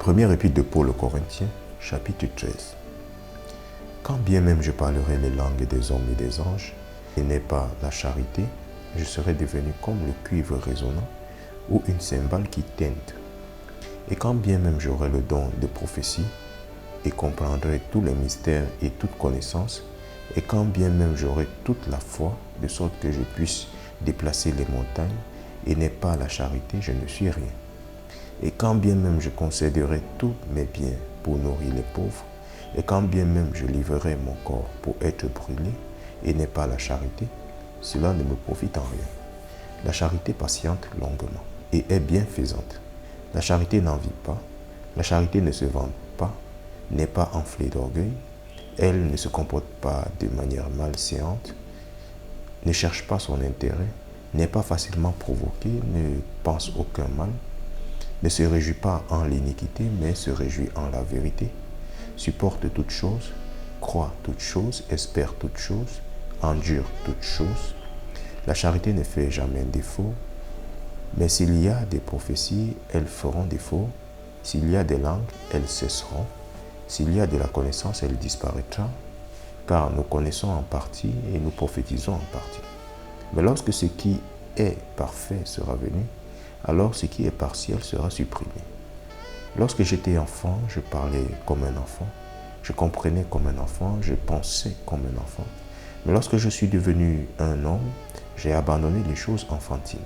Première épître de Paul aux Corinthiens, chapitre 13. Quand bien même je parlerai les langues des hommes et des anges, et n'ai pas la charité, je serai devenu comme le cuivre résonnant ou une cymbale qui tinte. Et quand bien même j'aurai le don de prophétie, et comprendrai tous les mystères et toute connaissance, et quand bien même j'aurai toute la foi, de sorte que je puisse déplacer les montagnes, et n'ai pas la charité, je ne suis rien. Et quand bien même je concéderai tous mes biens pour nourrir les pauvres, et quand bien même je livrerai mon corps pour être brûlé, et n'ai pas la charité, cela ne me profite en rien. La charité patiente longuement et est bienfaisante. La charité n'envie pas, la charité ne se vante pas, n'est pas enflée d'orgueil, elle ne se comporte pas de manière malséante, ne cherche pas son intérêt, n'est pas facilement provoquée, ne pense aucun mal, ne se réjouit pas en l'iniquité, mais se réjouit en la vérité, supporte toutes choses, croit toutes choses, espère toutes choses, endure toutes choses. La charité ne fait jamais défaut, mais s'il y a des prophéties, elles feront défaut. S'il y a des langues, elles cesseront. S'il y a de la connaissance, elle disparaîtra, car nous connaissons en partie et nous prophétisons en partie. Mais lorsque ce qui est parfait sera venu, alors ce qui est partiel sera supprimé. Lorsque j'étais enfant, je parlais comme un enfant, je comprenais comme un enfant, je pensais comme un enfant. Mais lorsque je suis devenu un homme, j'ai abandonné les choses enfantines.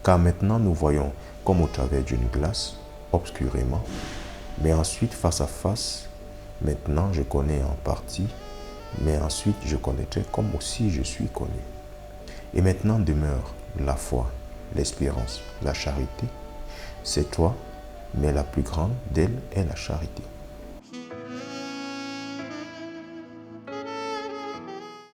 Car maintenant nous voyons comme au travers d'une glace, obscurément, mais ensuite face à face. Maintenant je connais en partie, mais ensuite je connaîtrai comme aussi je suis connu. Et maintenant demeure la foi, l'espérance, la charité. C'est toi, mais la plus grande d'elles est la charité.